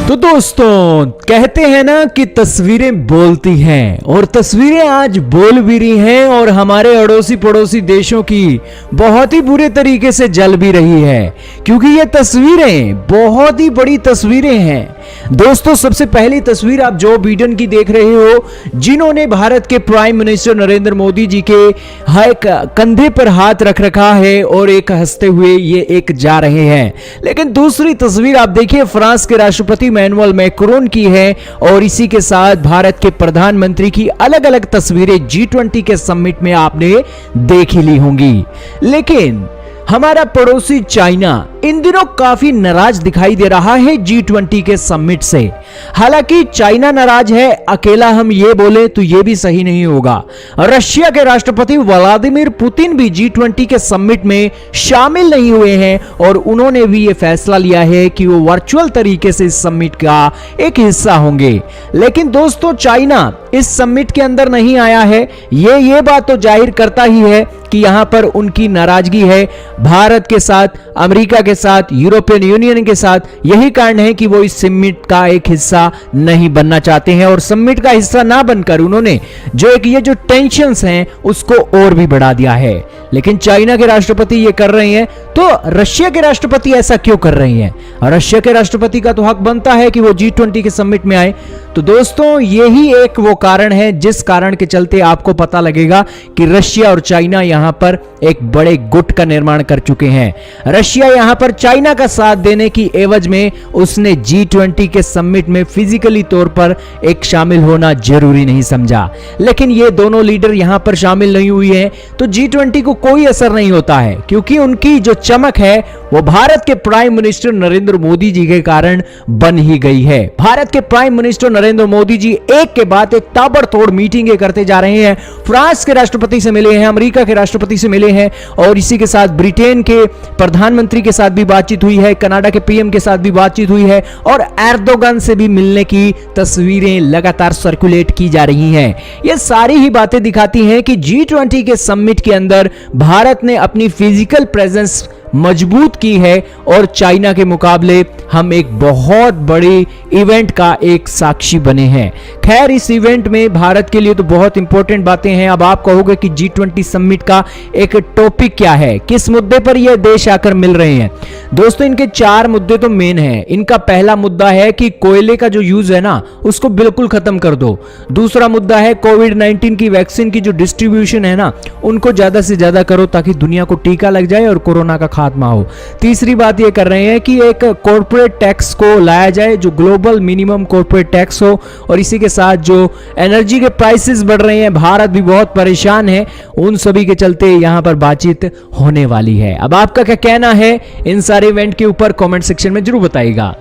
तो दोस्तों, कहते हैं ना कि तस्वीरें बोलती हैं, और तस्वीरें आज बोल भी रही हैं और हमारे अड़ोसी पड़ोसी देशों की बहुत ही बुरे तरीके से जल भी रही है, क्योंकि ये तस्वीरें बहुत ही बड़ी तस्वीरें हैं। दोस्तों, सबसे पहली तस्वीर आप जो बिडेन की देख रहे हो, जिन्होंने भारत के प्राइम मिनिस्टर नरेंद्र मोदी जी के कंधे पर हाथ रख रखा है और एक हंसते हुए ये एक जा रहे हैं। लेकिन दूसरी तस्वीर आप देखिए, फ्रांस के राष्ट्रपति इमैनुअल मैक्रोन की है, और इसी के साथ भारत के प्रधानमंत्री की अलग अलग तस्वीरें G20 के समिट में आपने देख ही ली होंगी। लेकिन हमारा पड़ोसी चाइना इन दिनों काफी नाराज दिखाई दे रहा है G20 के समिट से। हालांकि चाइना नाराज है, अकेला हम ये बोले तो ये भी सही नहीं होगा। रशिया के राष्ट्रपति व्लादिमीर पुतिन भी G20 के समिट में शामिल नहीं हुए हैं, और उन्होंने भी ये फैसला लिया है कि वो वर्चुअल तरीके से इस समिट का एक हिस्सा होंगे। लेकिन दोस्तों, चाइना इस समिट के अंदर नहीं आया है, ये बात तो जाहिर करता ही है कि यहां पर उनकी नाराजगी है भारत के साथ, अमेरिका के साथ, यूरोपियन यूनियन के साथ। यही कारण है कि वो इस समिट का एक हिस्सा नहीं बनना चाहते हैं, और समिट का हिस्सा ना बनकर उन्होंने ये जो टेंशन्स हैं उसको और भी बढ़ा दिया है। लेकिन चाइना के राष्ट्रपति ये कर रहे हैं, तो रशिया के राष्ट्रपति ऐसा क्यों कर रहे हैं? रशिया के राष्ट्रपति का तो हक बनता है कि वो G20 के समिट में आए। तो दोस्तों, यही एक वो कारण है जिस कारण के चलते आपको पता लगेगा कि रशिया और चाइना यहां पर एक बड़े गुट का निर्माण कर चुके हैं। रशिया यहां पर चाइना का साथ देने की एवज में उसने G20 के समिट में फिजिकली तौर पर एक शामिल होना जरूरी नहीं समझा। लेकिन ये दोनों लीडर यहां पर शामिल नहीं हुए हैं तो G20 को कोई असर नहीं होता है, क्योंकि उनकी जो चमक है वो भारत के प्राइम मिनिस्टर नरेंद्र मोदी जी के कारण बन ही गई है। भारत के प्राइम मिनिस्टर नरेंद्र मोदी जी एक के बाद एक ताबड़तोड़ मीटिंगें करते जा रहे हैं। फ्रांस के राष्ट्रपति से मिले हैं, अमेरिका के राष्ट्रपति से मिले हैं, और इसी के साथ ब्रिटेन के प्रधानमंत्री के साथ भी बातचीत हुई है, कनाडा के पीएम के साथ भी बातचीत हुई है, और एर्दोगन से भी मिलने की तस्वीरें लगातार सर्कुलेट की जा रही हैं। ये सारी ही बातें दिखाती हैं कि G20 के समिट के अंदर भारत ने अपनी फिजिकल प्रेजेंस मजबूत की है, और चाइना के मुकाबले हम एक बहुत बड़ी इवेंट का एक साक्षी बने हैं। खैर, इस इवेंट में भारत के लिए तो बहुत इंपॉर्टेंट बातें हैं। अब आप कहोगे कि G20 समिट का एक टॉपिक क्या है, किस मुद्दे पर ये देश आकर मिल रहे हैं? दोस्तों, इनके 4 मुद्दे तो मेन हैं। इनका पहला मुद्दा है कि कोयले का जो यूज है ना, उसको बिल्कुल खत्म कर दो। दूसरा मुद्दा है कोविड-19 की वैक्सीन की जो डिस्ट्रीब्यूशन है ना, उनको ज्यादा से ज्यादा करो ताकि दुनिया को टीका लग जाए और कोरोना का खात्मा हो। तीसरी बात ये कर रहे हैं कि एक कॉर्पोरेट टैक्स को लाया जाए जो ग्लोबल मिनिमम कॉर्पोरेट टैक्स हो, और इसी के साथ जो एनर्जी के प्राइसेस बढ़ रहे हैं, भारत भी बहुत परेशान है, उन सभी के चलते यहां पर बातचीत होने वाली है। अब आपका क्या कहना है इन सारे इवेंट के ऊपर? कमेंट सेक्शन में जरूर बताइएगा।